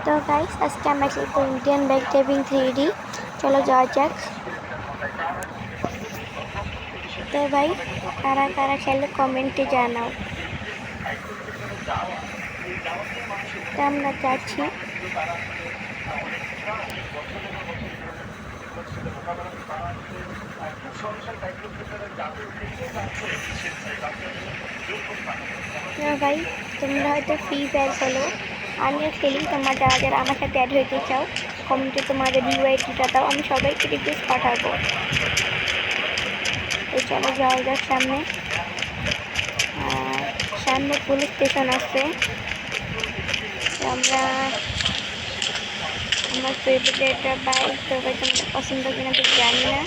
তো গাইস আজকে আমরা খেলবো ইন্ডিয়ান বাইক টেবিং 3D। চলো যাওয়া যাক। তো ভাই কারা কারা খেলে কমেন্টে জানাও। তো আমরা যাচ্ছি। ভাই তোমরা হয়তো ফ্রি ফায়ার খেলো, আমিও খেলি। তোমরা যারা যারা আমার সাথে অ্যাড হইতে চাও কমেন্টে তোমাদের ইউআইডিটা দাও, আমি সবাইকে রিকোয়েস্ট পাঠাবো। তো চলো যাওয়া যাক সামনে। সামনে পুলিশ স্টেশন আছে। আমরা আমার ফেভারিট একটা বাইক, তো ভাই তোমাদের পছন্দ কিনা তো জানি না,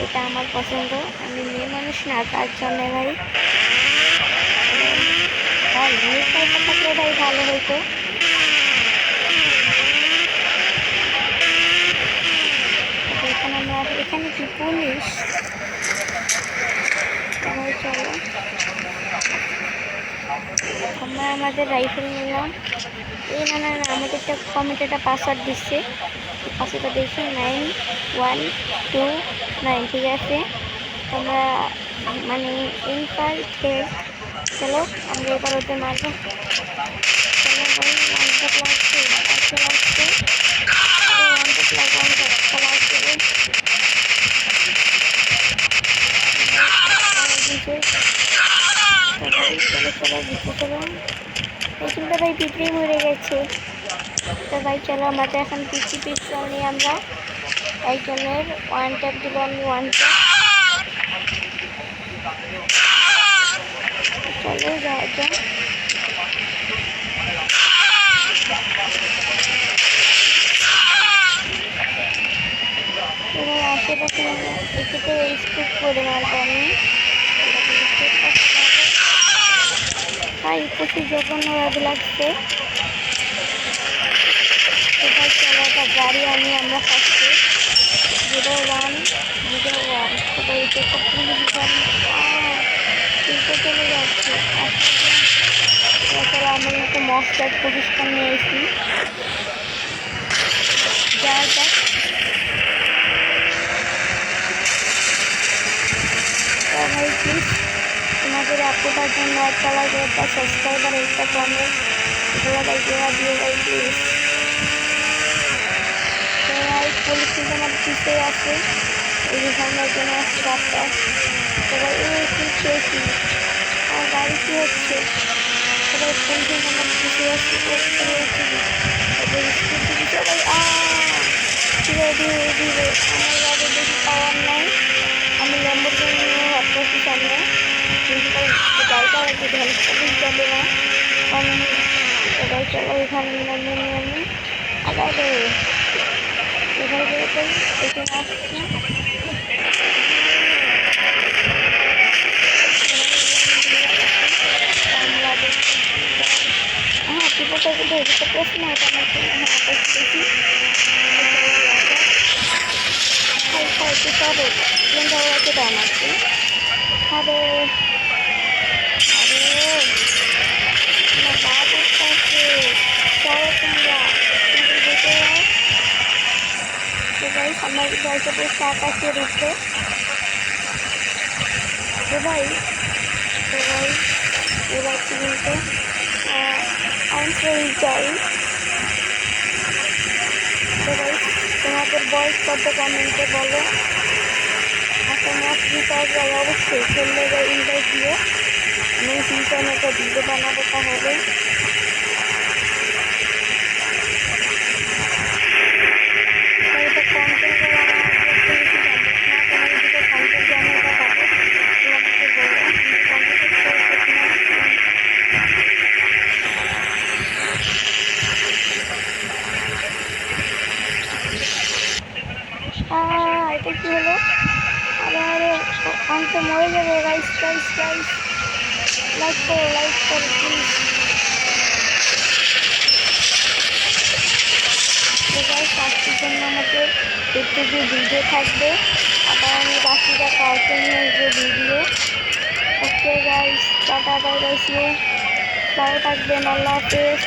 এটা আমার পছন্দ। আমি মেয়ে মানুষ না, তার জন্য ভাই ভাই মেয়ে পাইপটা থাকলে ভাই ভালো হইতো। এখানে আমরা এখানে কি পুলিশ? চলো আমরা আমাদের রাইফেল নিলাম। এই না না না আমাদের একটা কমেন্টে একটা পাসওয়ার্ড দিচ্ছে, পাসওয়ার্ডটা দেখি 9129। ঠিক আছে, তোমরা মানে ইনফার খেল। চলো আমরা এবার ওদের মারবো। চলো ভাই ওয়ানটা লাগছে লাগছে লাগছে ওয়ানটা প্লাস ওয়ানটা লাগছে। চলো চলো ভিতরে চলো। এই টিমটা ভাই ভিতরেই মরে গেছে। তো ভাই চলো আমাদের এখন পিচি পিস্তল নিয়ে আমরা একজনের ওয়ান ট্যাপ দিব। আমি ওয়ান ট্যাপ। চলো যাওয়া যাক। এবার আশেপাশে এটাতে স্কুপ করে মারবো আমি। ভাই প্রচুর জঘন্য ভাবে লাগছে। এবার চলো একটা গাড়ি আনি আমরা ফার্স্টে 0101। এবার এটা একটা পুলিশ গাড়ি তুলতে চলে যাচ্ছে। আসলে আমি একটা মস্তার পুলিশটা নিয়ে এসি। যাওয়া যাক। ভাই প্লিজ তোমাদের আপুটার জন্য একটা লাইক, একটা সাবস্ক্রাইবার, একটা কমেন্ট এগুলো ভাই দেওয়া দিয়ে ভাই প্লিজ। তো ভাই পুলিশ কিন্তু আমার পিছিয়ে আছে, এই সামনের জন্য আসছে রাস্তা। তো ভাই এই কি খেয়েছি আমার গাড়ি কি হচ্ছে? সবাই পুলিশ কিন্তু আমার পিছিয়ে আসছে। স্কুটি দিচ্ছে ভাই। ধীরে ধীরে ধীরে আমার গাড়ি বেশি পাওয়ার নাই, আমি ল্যাম্বরগিনি নিয়ে ভাবতেছি সামনে, কিন্তু ভাই গাড়িটা একটু হেল্প পুলিশ যাবে না। কারণ সবাই চলো এখানে নেমে আমি আগাবে এখানে বেরোতে এখানে আসছি। হ্যাঁ টিপোটা কিন্তু এদিকে প্রশ্ন এটা আমাকে হ্যাঁ দেখি খাইতে সবে চিন্তা করাতে দেয় আমাকে। আরে আরে আমার বাবা বসতে চলো তোমরা কিন্তু যেতে হয়। তো ভাই আমার গাড়িতে বসে আকাশের উপরে। তো ভাই এবার কিন্তু আনসার যাই। তো ভাই তোমাদের বয়স কত কমেন্টে বলো। তোমরা ফ্রি ফায়ার ভাই অবশ্যই খেললে ভাই ইনভাইট দিও, আমি ফ্রি ফায়ার একটা ভিডিও বানাবো। তাহলে এটা কন্টেন্ট করে আমার একটা কিছু জানো না, তোমার দিকে কন্টেন্ট জানো এটা ভালো আমাকে বলো। কন্টেন্ট করতেছি না। এটা কি হলো? আরে আরে অন্ত মরে যাবে। গাইস গাইস গাইস লাইক করো প্লিজ। তো গাইস আজকের জন্য আমাদের একটু ভিডিও থাকবে, আবার আমি বাকিটা কালকে নিয়ে আসবো video. Okay guys tata bye bye, ভালো থাকবেন, আল্লাহ হাফেজ।